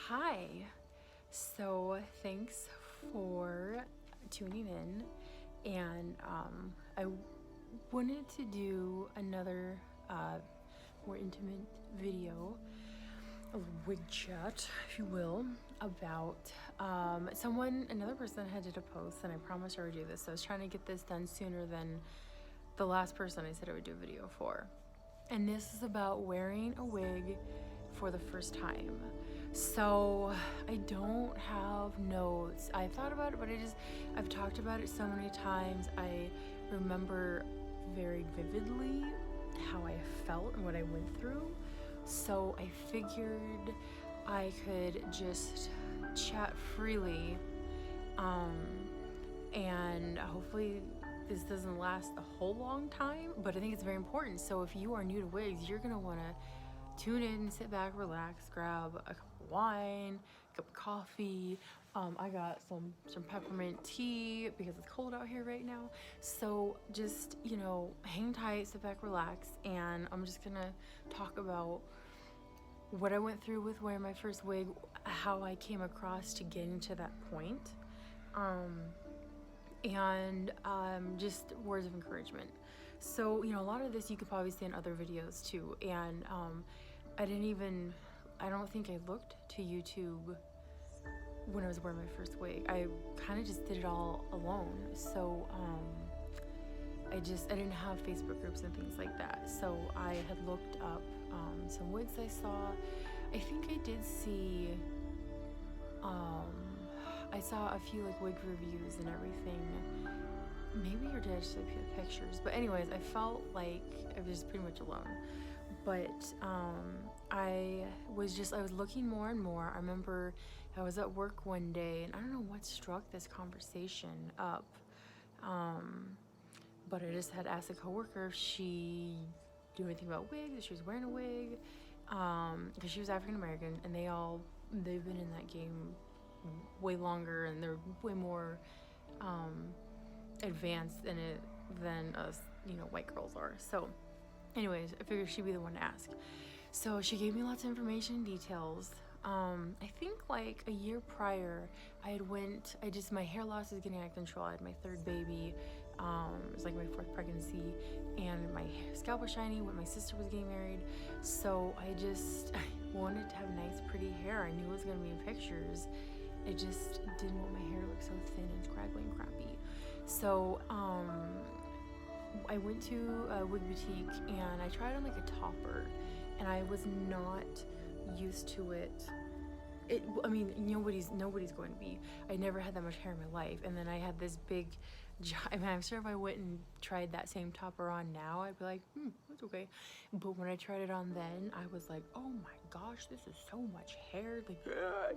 Hi. So thanks for tuning in, and I wanted to do another more intimate video, a wig chat, if you will, about another person had did a post, and I promised I would do this. So I was trying to get this done sooner than the last person I said I would do a video for. And this is about wearing a wig for the first time. So I don't have notes. I thought about it, but I've talked about it so many times. I remember very vividly how I felt and what I went through. So I figured I could just chat freely, and hopefully this doesn't last a whole long time, but I think it's very important. So if you are new to wigs, you're gonna wanna tune in, sit back, relax, grab a cup of wine, a cup of coffee. I got some peppermint tea because it's cold out here right now. So just, hang tight, sit back, relax, and I'm just gonna talk about what I went through with wearing my first wig, how I came across to getting to that point, and just words of encouragement. So, a lot of this you could probably see in other videos too, and I don't think I looked to YouTube when I was wearing my first wig. I kind of just did it all alone. So I didn't have Facebook groups and things like that. So I had looked up some wigs I saw. I think I did see I saw a few wig reviews and everything. Maybe or did I just see pictures? But anyways, I felt like I was pretty much alone. But I was looking more and more. I remember I was at work one day, and I don't know what struck this conversation up. But I just had asked a coworker if she knew anything about wigs, if she was wearing a wig, because she was African American, and they've been in that game way longer, and they're way more advanced in it than us, white girls are. So anyways, I figured she'd be the one to ask. So she gave me lots of information and details. I think a year prior, my hair loss was getting out of control. I had my third baby. It was my fourth pregnancy, and my scalp was shiny when my sister was getting married. So I wanted to have nice, pretty hair. I knew it was gonna be in pictures. I just didn't want my hair to look so thin and scraggly and crappy. So I went to a wig boutique and I tried on a topper, and I was not used to it. Nobody's going to be. I never had that much hair in my life, and then I had this big. I'm sure if I went and tried that same topper on now, I'd be like, that's okay. But when I tried it on then, I was like, oh my gosh, this is so much hair.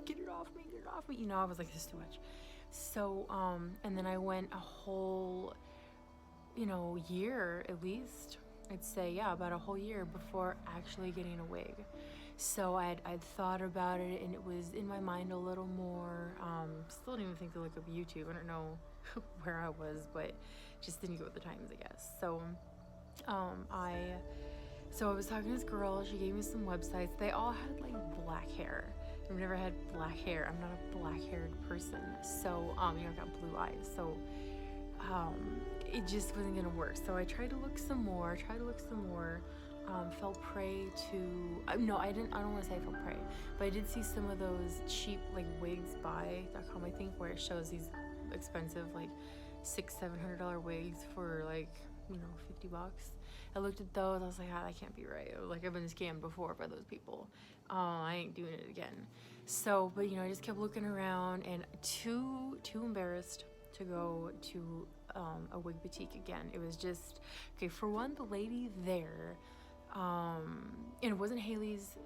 Get it off me, get it off me. I was like, this is too much. So, and then I went a whole, year at least. I'd say, yeah, about a whole year before actually getting a wig. So I'd thought about it, and it was in my mind a little more. Still didn't even think to look up YouTube. I don't know where I was, but just didn't go with the times, I guess. So I was talking to this girl. She gave me some websites. They all had black hair. I've never had black hair. I'm not a black-haired person. So I've got blue eyes. So it just wasn't gonna work. So I tried to look some more. Fell prey to I don't want to say I fell prey, but I did see some of those cheap wigsbuy.com, I think, where it shows these expensive $600-700 wigs for $50. I looked at those. I was like, that can't be right. I've been scammed before by those people. I ain't doing it again. So, but I just kept looking around, and too embarrassed to go to a wig boutique again. It was just okay. For one, the lady there, and it wasn't Haley's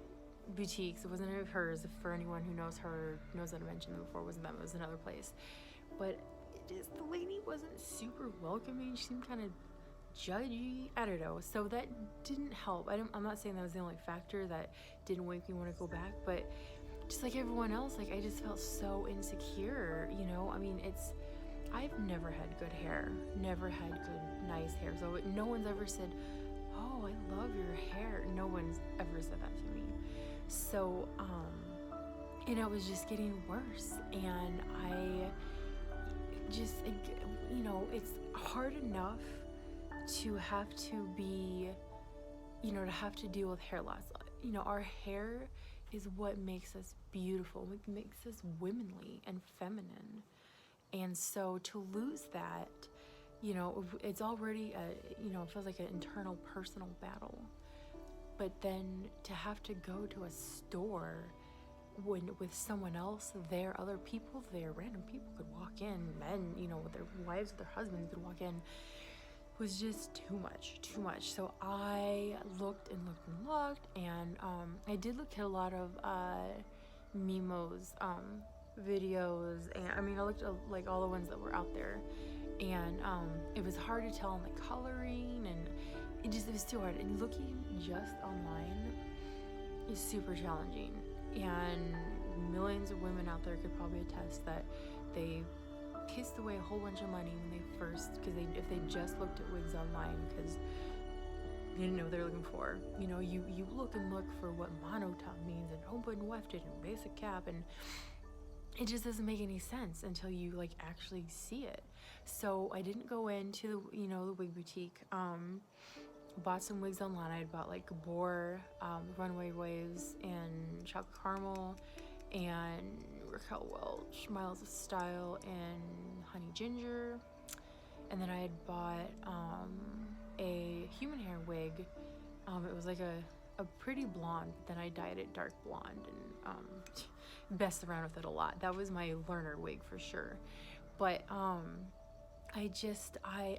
boutiques. It wasn't hers. For anyone who knows her, knows that I mentioned them before. It wasn't them. It was another place. But the lady wasn't super welcoming. She seemed kind of judgy. I don't know. So that didn't help. I'm not saying that was the only factor that didn't make me want to go back, but just like everyone else, I just felt so insecure. I've never had good hair, never had good, nice hair. So no one's ever said, oh, I love your hair. No one's ever said that to me. So and it was just getting worse. And I just, you know, it's hard enough to have to be, you know, to have to deal with hair loss. You know, our hair is what makes us beautiful, what makes us womanly and feminine. And so to lose that, you know, it's already you know, it feels like an internal personal battle. But then to have to go to a store with someone else there, other people there, random people could walk in, men, you know, with their wives, their husbands could walk in, was just too much. So I looked and I did look at a lot of Mimo's videos, and I mean, I looked at like all the ones that were out there, and it was hard to tell on the coloring, and it was too hard. And looking just online is super challenging, and millions of women out there could probably attest that they pissed away a whole bunch of money when they first, because if they just looked at wigs online, because they didn't know what they were looking for. You know, you look for what monotone means, and open wefted, and basic cap, and it just doesn't make any sense until you like actually see it. So I didn't go into the, you know, the wig boutique. Bought some wigs online. I had bought like Gabor, runway waves, and chocolate caramel, and Raquel Welch, Miles of Style, and honey ginger. And then I had bought a human hair wig. It was like a pretty blonde, but then I dyed it dark blonde, and messed around with it a lot. That was my learner wig for sure. But I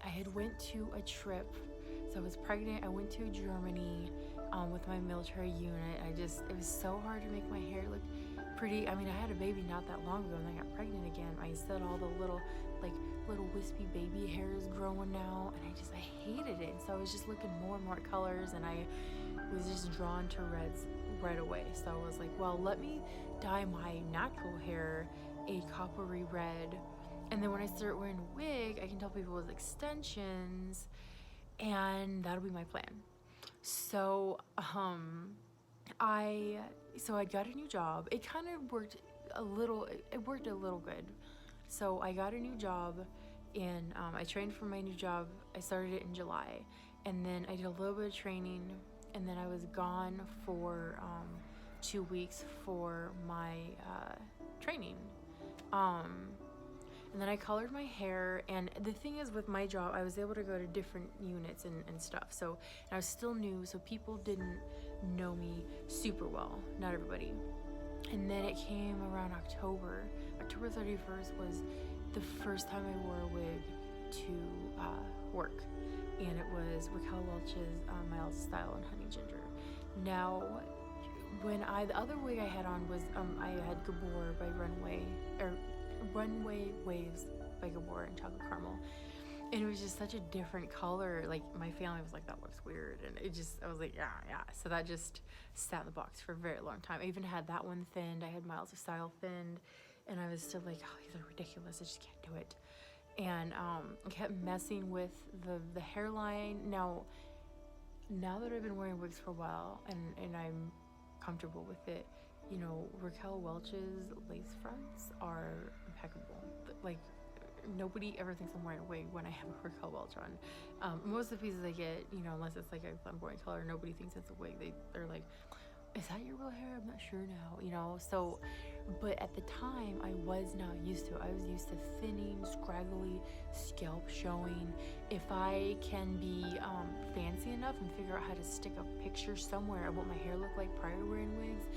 had went to a trip. So I was pregnant. I went to Germany with my military unit. It was so hard to make my hair look pretty. I mean, I had a baby not that long ago, and I got pregnant again. I said all the little wispy baby hairs growing out, and I hated it. So I was just looking more and more at colors, and I was just drawn to reds right away. So I was like, well, let me dye my natural hair a coppery red, and then when I start wearing a wig, I can tell people with extensions, and that'll be my plan. So I got a new job. It kind of worked a little good. So I got a new job, and I trained for my new job. I started it in July, and then I did a little bit of training, and then I was gone for 2 weeks for my training. And then I colored my hair, and the thing is, with my job, I was able to go to different units and stuff. So and I was still new, so people didn't know me super well, not everybody. And then it came around October 31st was the first time I wore a wig to work, and it was Raquel Welch's Miles Style and Honey Ginger. Now, the other wig I had on was I had Gabor by Runway Waves by Gabor and chocolate caramel, and it was just such a different color. Like, my family was like, that looks weird, and I was like, yeah. So that just sat in the box for a very long time. I even had that one thinned. I had Miles of Style thinned, and I was still like, oh, these are ridiculous, I just can't do it. And I kept messing with the hairline. Now that I've been wearing wigs for a while, and I'm comfortable with it, you know, Raquel Welch's lace fronts are impeccable. Like, nobody ever thinks I'm wearing a wig when I have a Raquel Welch on. Most of the pieces I get, you know, unless it's like a flamboyant color, nobody thinks it's a wig. They're like, is that your real hair? I'm not sure now, you know. So, but at the time, I was not used to it. I was used to thinning, scraggly, scalp showing. If I can be fancy enough and figure out how to stick a picture somewhere of what my hair looked like prior to wearing wigs,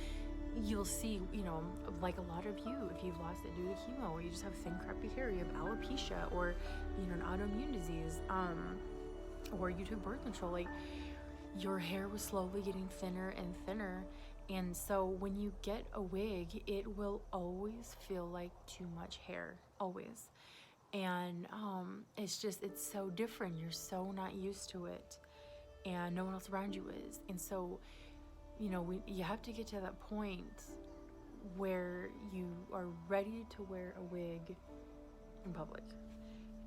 you'll see, you know, like a lot of you, if you've lost it due to chemo, or you just have thin, crappy hair, you have alopecia, or, you know, an autoimmune disease, or you took birth control, like, your hair was slowly getting thinner and thinner. And so when you get a wig, it will always feel like too much hair, always. And it's so different. You're so not used to it, and no one else around you is. And so, you know, you have to get to that point where you are ready to wear a wig in public,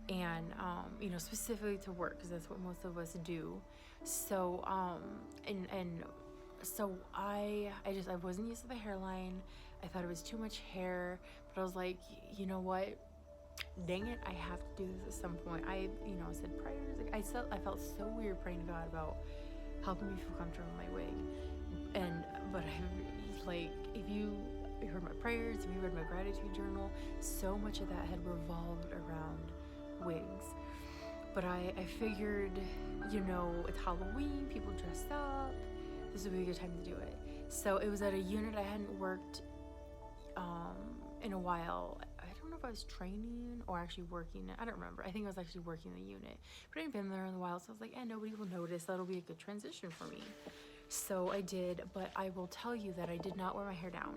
and you know, specifically to work, because that's what most of us do. So and So I wasn't used to the hairline. I thought it was too much hair, but I was like, you know what? Dang it, I have to do this at some point. I said prayers. Like I felt so weird praying to God about helping me feel comfortable in my wig. But I like, if you heard my prayers, if you read my gratitude journal, so much of that had revolved around wigs. But I figured, it's Halloween, people dressed up, this would be a good time to do it. So it was at a unit I hadn't worked in a while. I don't know if I was training or actually working. I don't remember. I think I was actually working the unit. But I hadn't been there in a while, so I was like, nobody will notice. That'll be a good transition for me. So I did, but I will tell you that I did not wear my hair down.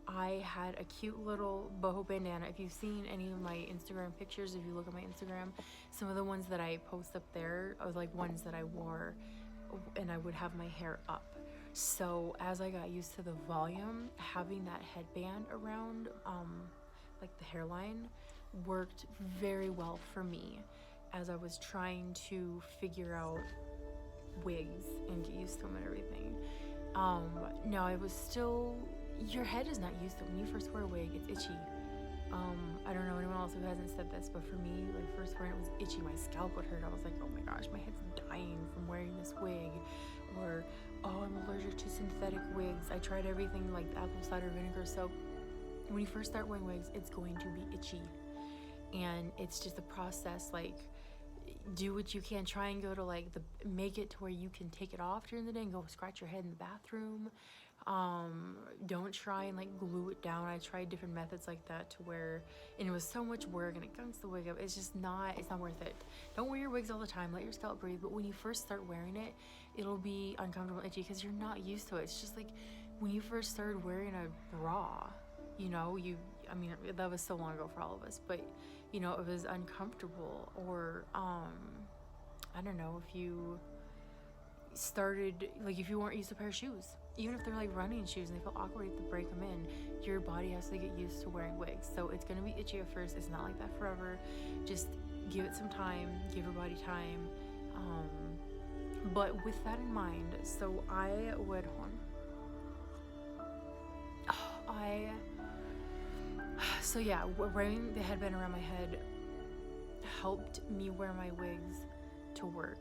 I had a cute little boho bandana. If you've seen any of my Instagram pictures, if you look at my Instagram, some of the ones that I post up there are like ones that I wore, and I would have my hair up. So as I got used to the volume, having that headband around like the hairline worked very well for me as I was trying to figure out wigs and get used to them and everything. No, it was still, your head is not used to it. When you first wear a wig, it's itchy. I don't know anyone else who hasn't said this, but for me, like first wearing it was itchy. My scalp would hurt. I was like, oh my gosh, my head's dying from wearing this wig. Or, oh, I'm allergic to synthetic wigs. I tried everything like apple cider vinegar. So when you first start wearing wigs, it's going to be itchy. And it's just a process, like, do what you can. Try and go to make it to where you can take it off during the day and go scratch your head in the bathroom. Don't try and glue it down. I tried different methods like that to where, and it was so much work and it gunks the wig up. It's not worth it. Don't wear your wigs all the time. Let your scalp breathe. But when you first start wearing it, it'll be uncomfortable and itchy because you're not used to it. It's just like when you first started wearing a bra, that was so long ago for all of us, but it was uncomfortable. Or I don't know, if you started, if you weren't used to a pair of shoes, even if they're running shoes and they feel awkward, you have to break them in. Your body has to get used to wearing wigs. So it's going to be itchy at first. It's not like that forever. Just give it some time, give your body time. But with that in mind, so I would, wearing the headband around my head helped me wear my wigs to work.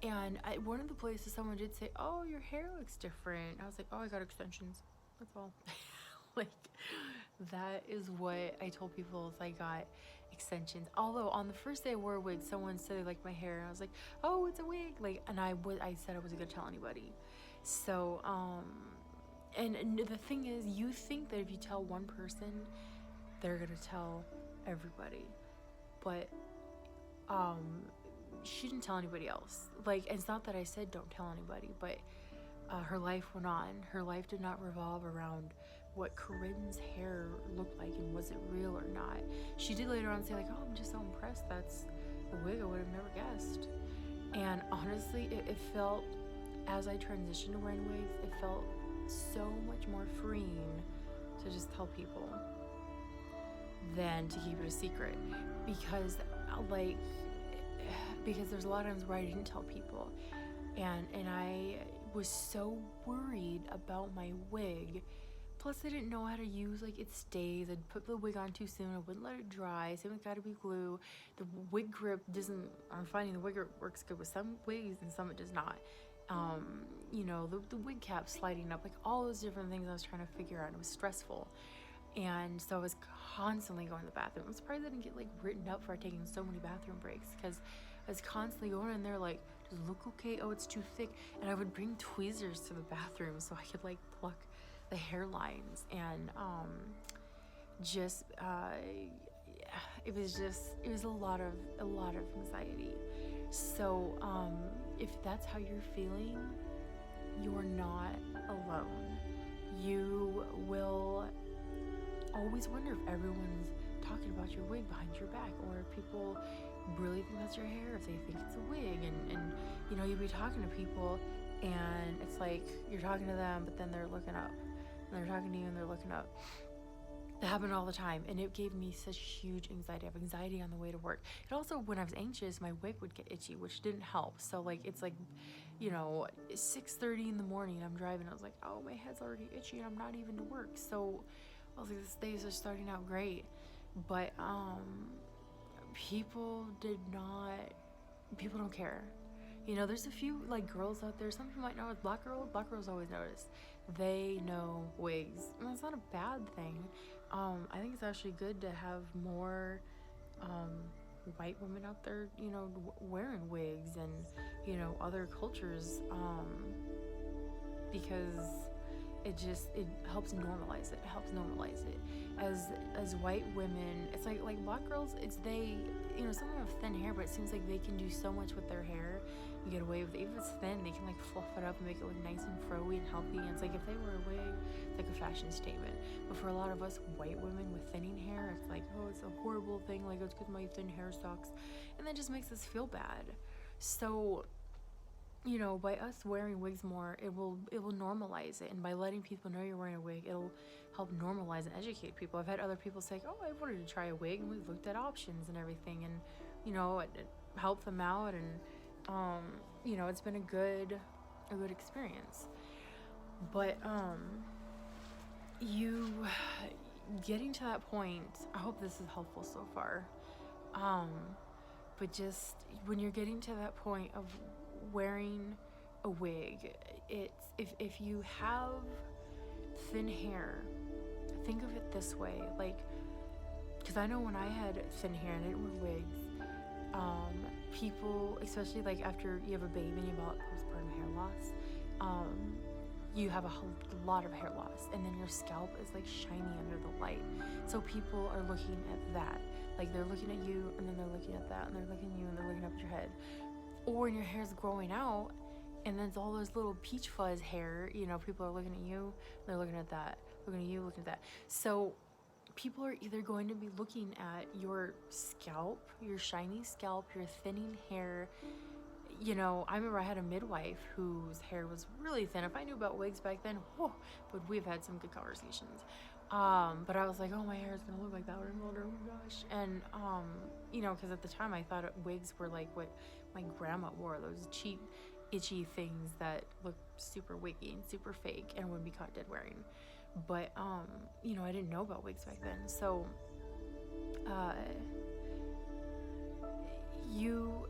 And one of the places someone did say, oh, your hair looks different. I was like, oh, I got extensions. That's all. That is what I told people, is I got extensions. Although on the first day I wore a wig, someone said they liked my hair. And I was like, oh, it's a wig. And I said I wasn't going to tell anybody. So, and the thing is, you think that if you tell one person, they're going to tell everybody. But, she didn't tell anybody else. It's not that I said don't tell anybody, but her life went on. Her life did not revolve around what Corinne's hair looked like and was it real or not. She did later on say oh, I'm just so impressed. That's a wig I would have never guessed. And honestly, it felt, as I transitioned to wearing wigs, it felt so much more freeing to just tell people than to keep it a secret. Because there's a lot of times where I didn't tell people, and I was so worried about my wig. Plus I didn't know how to use its stays. I'd put the wig on too soon. I wouldn't let it dry. Same with gotta be glue. The wig grip doesn't, I'm finding the wig grip works good with some wigs and some it does not. The wig cap sliding up, all those different things I was trying to figure out. It was stressful. And so I was constantly going to the bathroom. I'm surprised I didn't get written up for taking so many bathroom breaks, because I was constantly going in there does it look okay? Oh, it's too thick. And I would bring tweezers to the bathroom so I could pluck the hairlines. And it was a lot of anxiety. So if that's how you're feeling, you're not alone. You will always wonder if everyone's talking about your wig behind your back, or if people really think that's your hair, if they think it's a wig. And you'll be talking to people and it's you're talking to them, but then they're looking up, and they're talking to you and they're looking up. That happened all the time, and it gave me such huge anxiety. I have anxiety on the way to work. And also, when I was anxious, my wig would get itchy, which didn't help. So it's you know, 6:30 in the morning, I'm driving, I was like, oh, my head's already itchy and I'm not even to work. So I was like, this days are starting out great. But people don't care. You know, there's a few like girls out there, some people might know it's black girls always notice. They know wigs. And that's not a bad thing. I think it's actually good to have more white women out there, you know, wearing wigs and, you know, other cultures, because it helps normalize it. As white women, it's like black girls, it's they, you know, some of them have thin hair, but it seems like they can do so much with their hair. You get away with it. Even if it's thin, they can like fluff it up and make it look nice and froey and healthy. And it's like if they wear a wig, it's like a fashion statement. But for a lot of us white women with thinning hair, it's like, oh, it's a horrible thing, like it's because my thin hair sucks, and that just makes us feel bad. So, you know, by us wearing wigs more, it will normalize it, and by letting people know you're wearing a wig, it'll help normalize and educate people. I've had other people say, oh, I wanted to try a wig, and we've looked at options and everything, and, you know, it helped them out, and you know, it's been a good experience. But you getting to that point, I hope this is helpful so far. But just when you're getting to that point of wearing a wig, it's if you have thin hair, think of it this way, like, because I know when I had thin hair and I didn't wear wigs, people, especially like after you have a baby and you have postpartum hair loss, you have a lot of hair loss, and then your scalp is like shiny under the light. So people are looking at that, like they're looking at you, and then they're looking at that, and they're looking at you, and they're looking up at your head. Or when your hair's growing out, and then it's all those little peach fuzz hair, you know, people are looking at you, they're looking at that, looking at you, looking at that. So people are either going to be looking at your scalp, your shiny scalp, your thinning hair. You know, I remember I had a midwife whose hair was really thin. If I knew about wigs back then, whoa, but we've had some good conversations. But I was like, oh, my hair is gonna look like that when I'm older, oh my gosh. And, you know, because at the time I thought wigs were like what my grandma wore, those cheap, itchy things that looked super wiggy and super fake and would be caught dead wearing. But, you know, I didn't know about wigs back then. So,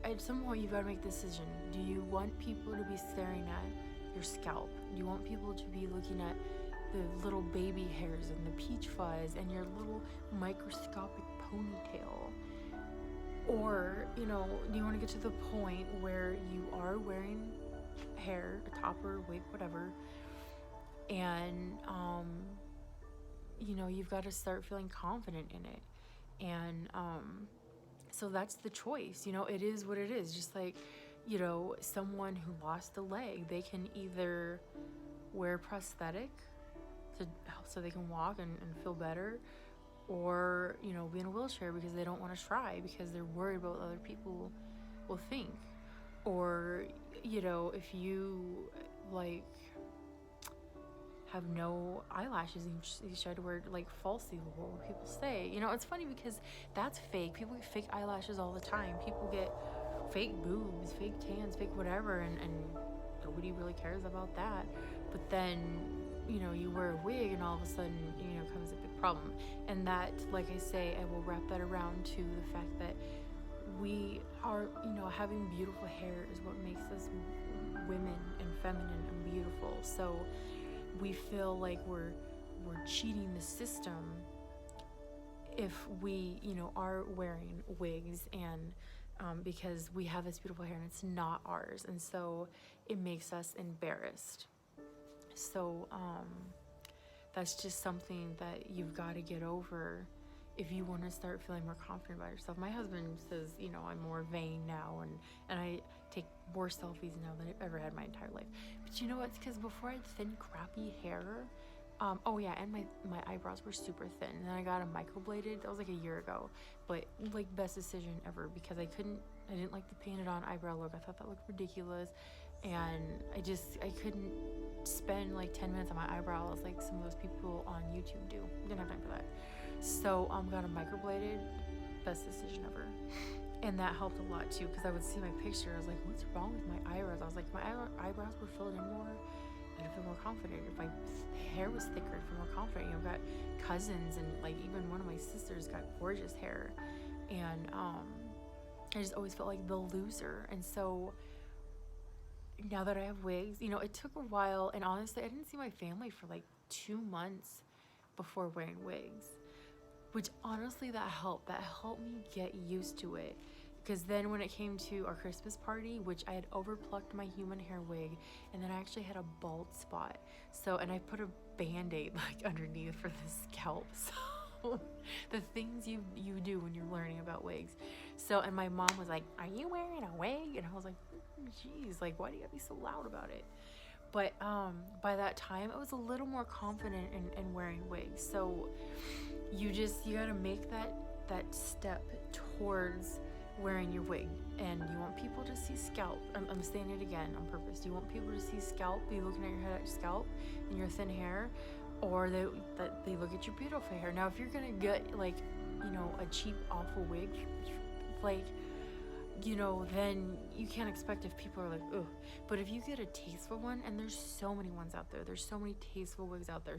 at some point, you've got to make a decision. Do you want people to be staring at your scalp? Do you want people to be looking at the little baby hairs and the peach fuzz and your little microscopic ponytail? Or, you know, do you want to get to the point where you are wearing hair, a topper, wig, whatever, and, you know, you've got to start feeling confident in it. And, so that's the choice, you know, it is what it is. Just like, you know, someone who lost a leg, they can either wear prosthetic so they can walk and feel better, or, you know, be in a wheelchair because they don't want to try because they're worried about what other people will think. Or, you know, if you, like, have no eyelashes and you try to wear like falsely, what people say. You know, it's funny because that's fake. People get fake eyelashes all the time. People get fake boobs, fake tans, fake whatever, and nobody really cares about that. But then, you know, you wear a wig and all of a sudden, you know, comes a big problem. And that, like I say, I will wrap that around to the fact that we are, you know, having beautiful hair is what makes us women and feminine and beautiful. So we feel like we're cheating the system if we, you know, are wearing wigs and because we have this beautiful hair and it's not ours, and so it makes us embarrassed. So that's just something that you've got to get over if you want to start feeling more confident about yourself. My husband says, you know, I'm more vain now, and I take more selfies now than I've ever had my entire life. But you know what? It's because before I had thin, crappy hair, oh yeah, and my eyebrows were super thin. And then I got them microbladed. That was like a year ago. But like best decision ever, because I didn't like the painted on eyebrow look. I thought that looked ridiculous. And I couldn't spend like 10 minutes on my eyebrows like some of those people on YouTube do. Didn't have time for that. So got them microbladed. Best decision ever. And that helped a lot too, because I would see my picture. I was like, what's wrong with my eyebrows? I was like, my eyebrows were filled in more. I'd feel more confident. If my hair was thicker, I'd feel more confident. You know, I've got cousins, and like even one of my sisters got gorgeous hair. And I just always felt like the loser. And so now that I have wigs, you know, it took a while. And honestly, I didn't see my family for like 2 months before wearing wigs, which honestly that helped me get used to it. Because then when it came to our Christmas party, which I had overplucked my human hair wig, and then I actually had a bald spot, so, and I put a band-aid like underneath for the scalp. So the things you do when you're learning about wigs. So, and my mom was like, are you wearing a wig? And I was like, geez, like, why do you gotta be so loud about it? But by that time I was a little more confident in wearing wigs. So you gotta make that step towards wearing your wig. And you want people to see scalp. I'm saying it again on purpose. You want people to see scalp, be looking at your head at your scalp and your thin hair, or they look at your beautiful hair. Now if you're gonna get like, you know, a cheap awful wig, like, you know, then you can't expect if people are like, ugh. But if you get a tasteful one, and there's so many ones out there, there's so many tasteful wigs out there.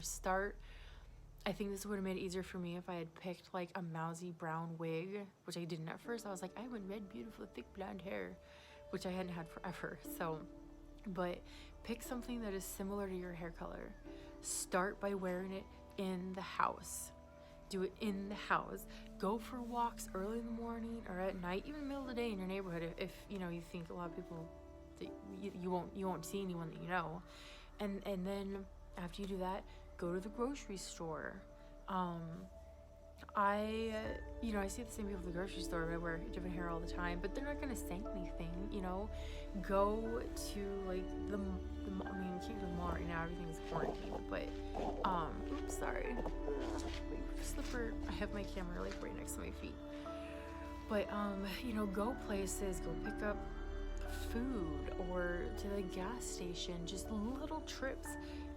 I think this would have made it easier for me if I had picked like a mousy brown wig, which I didn't at first. I was like, I want red, beautiful, thick blonde hair, which I hadn't had forever. So, but pick something that is similar to your hair color. Start by wearing it in the house. Do it in the house. Go for walks early in the morning or at night, even middle of the day in your neighborhood. If you know, you think a lot of people, you won't see anyone that you know, and then after you do that, go to the grocery store. I see the same people at the grocery store, but I wear different hair all the time, but they're not gonna say anything, you know. Go to like the I mean, you can't go to the mall right now, everything's quarantined, but oops, sorry, my slipper, I have my camera like right next to my feet. But you know, go places, go pick up food, or to the gas station, just little trips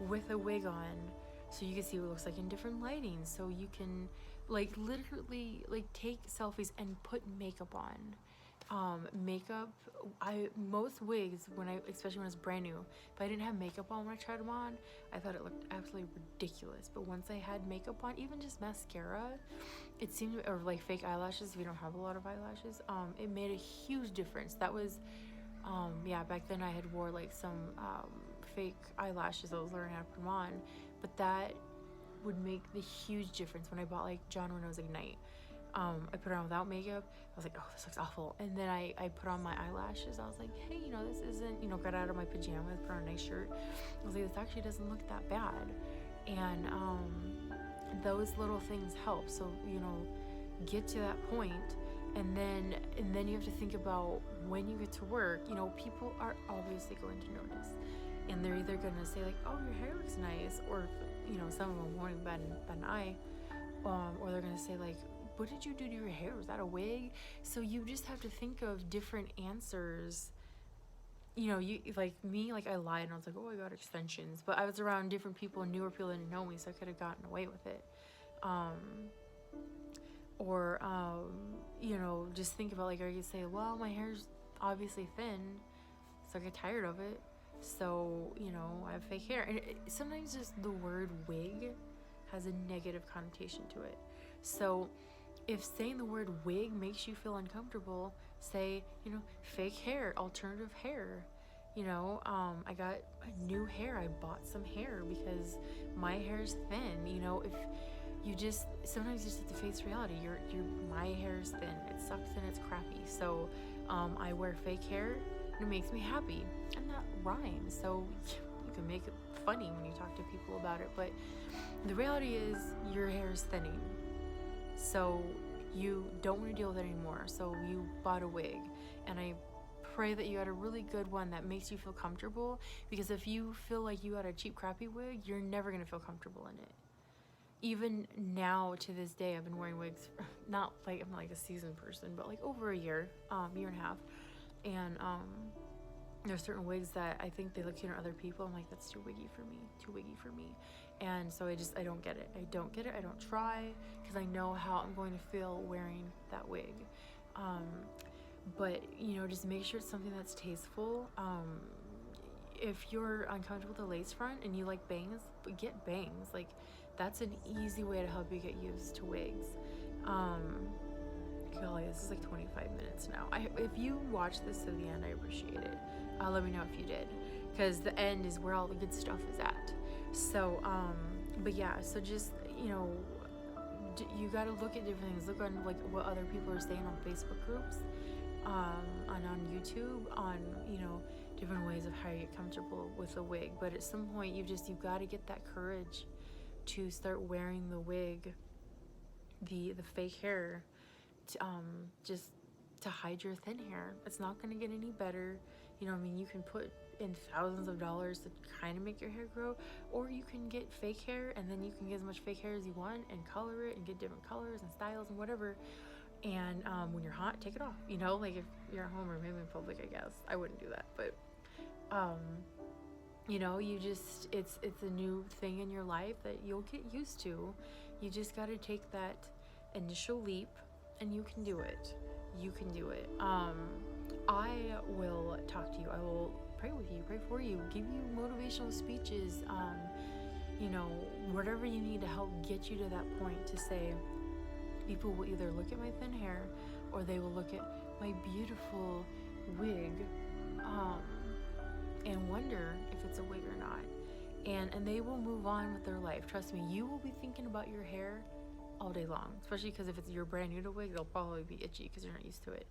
with a wig on, so you can see what it looks like in different lighting, so you can like literally like take selfies and put makeup on. Most wigs, especially when it's brand new, if I didn't have makeup on when I tried them on, I thought it looked absolutely ridiculous. But once I had makeup on, even just mascara, it seemed, or like fake eyelashes if you don't have a lot of eyelashes, it made a huge difference. That was back then I had wore like some fake eyelashes. I was learning how to put them on, but that would make the huge difference when I bought like John Renault's Ignite. I put it on without makeup. I was like, oh, this looks awful. And then I put on my eyelashes. I was like, hey, you know, this isn't, you know, got out of my pajamas, put on a nice shirt. I was like, this actually doesn't look that bad. And those little things help. So, you know, get to that point, and then you have to think about when you get to work. You know, people are obviously going to notice, and they're either going to say like, oh, your hair looks nice, or, you know, some of them won't even bat an eye, or they're going to say like, what did you do to your hair? Was that a wig? So you just have to think of different answers. You know, you like me, like I lied and I was like, oh, I got extensions, but I was around different people, newer people that didn't know me, so I could have gotten away with it. You know, just think about like, or you say, well, my hair's obviously thin, so I get tired of it, so, you know, I have fake hair. And sometimes just the word wig has a negative connotation to it. So if saying the word wig makes you feel uncomfortable, say, you know, fake hair, alternative hair. You know, I got new hair. I bought some hair because my hair's thin. You know, if you just, sometimes you just have to face reality. My hair's thin. It sucks and it's crappy. So I wear fake hair and it makes me happy. And that rhymes. So you can make it funny when you talk to people about it. But the reality is your hair is thinning. So you don't want to deal with it anymore. So you bought a wig, and I pray that you got a really good one that makes you feel comfortable, because if you feel like you got a cheap crappy wig, you're never going to feel comfortable in it. Even now to this day, I've been wearing wigs, not like I'm like a seasoned person, but like over a year, year and a half. And there's certain wigs that I think they look cute on other people. I'm like, that's too wiggy for me. And so I don't get it. I don't try, because I know how I'm going to feel wearing that wig. But you know, just make sure it's something that's tasteful. If you're uncomfortable with the lace front and you like bangs, get bangs. Like, that's an easy way to help you get used to wigs. Golly, this is like 25 minutes now. If you watch this to the end, I appreciate it. Let me know if you did, because the end is where all the good stuff is at. So, but yeah, so just, you know, you got to look at different things. Look on like what other people are saying on Facebook groups, on YouTube, on, you know, different ways of how you get comfortable with a wig. But at some point, you've got to get that courage to start wearing the wig, the fake hair, just to hide your thin hair. It's not going to get any better. You know, I mean, you can put in thousands of dollars to kind of make your hair grow, or you can get fake hair, and then you can get as much fake hair as you want and color it and get different colors and styles and whatever. And when you're hot, take it off. You know, like if you're at home or maybe in public, I guess I wouldn't do that, but you know, you just, it's a new thing in your life that you'll get used to. You just got to take that initial leap, and you can do it. You can do it. I will talk to you. I will pray with you, pray for you, give you motivational speeches, you know, whatever you need to help get you to that point to say, people will either look at my thin hair or they will look at my beautiful wig, and wonder if it's a wig or not. And they will move on with their life. Trust me, you will be thinking about your hair all day long, especially because if you're brand new to wig, they'll probably be itchy because you're not used to it.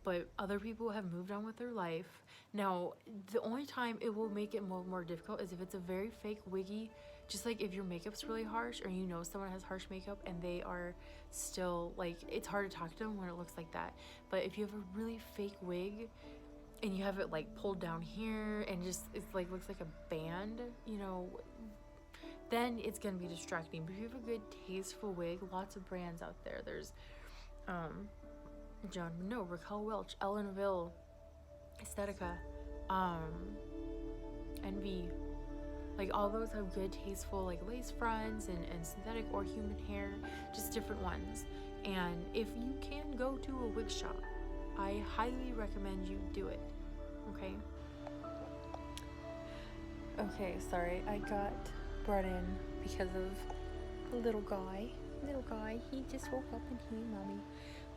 But other people have moved on with their life. Now, the only time it will make it more difficult is if it's a very fake wiggy, just like if your makeup's really harsh, or you know someone has harsh makeup and they are still, like, it's hard to talk to them when it looks like that. But if you have a really fake wig and you have it like pulled down here and just, it's like, looks like a band, you know, then it's gonna be distracting. But if you have a good tasteful wig, lots of brands out there. There's John Minot, Raquel Welch, Ellen Ville, Aesthetica, Envy. Like, all those have good tasteful like lace fronts and synthetic or human hair, just different ones. And if you can go to a wig shop, I highly recommend you do it. Okay, sorry, I got brought in because of the little guy. He just woke up and he mommy.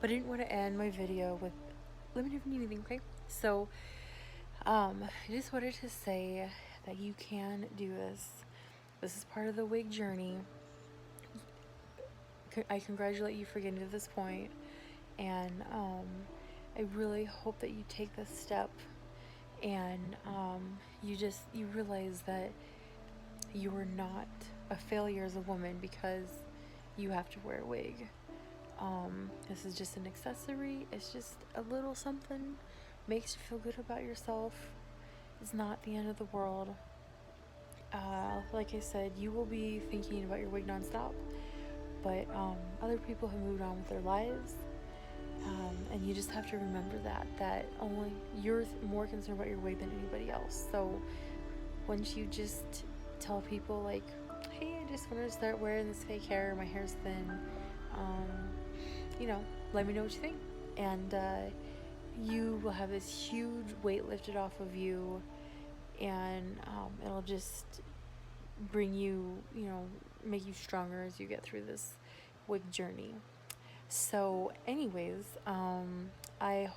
But I didn't want to end my video with, let me know if you need anything, okay? So, I just wanted to say that you can do this. This is part of the wig journey. I congratulate you for getting to this point, and I really hope that you take this step, and you realize that you are not a failure as a woman because you have to wear a wig. This is just an accessory. It's just a little something, makes you feel good about yourself. It's not the end of the world. Like I said, you will be thinking about your wig nonstop, but other people have moved on with their lives, and you just have to remember that only you're more concerned about your wig than anybody else. So once you just tell people like, hey, I just wanted to start wearing this fake hair, my hair's thin, you know, let me know what you think, and you will have this huge weight lifted off of you, and it'll just bring you, you know, make you stronger as you get through this wig journey. So anyways, I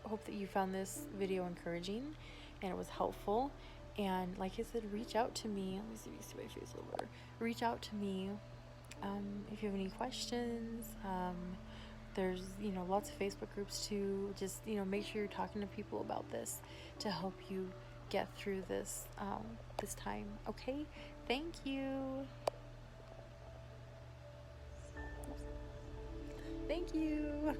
hope that you found this video encouraging and it was helpful. And like I said, reach out to me. Let me see if you see my face over. Reach out to me if you have any questions. There's, you know, lots of Facebook groups too. Just, you know, make sure you're talking to people about this to help you get through this this time. Okay, thank you. Thank you.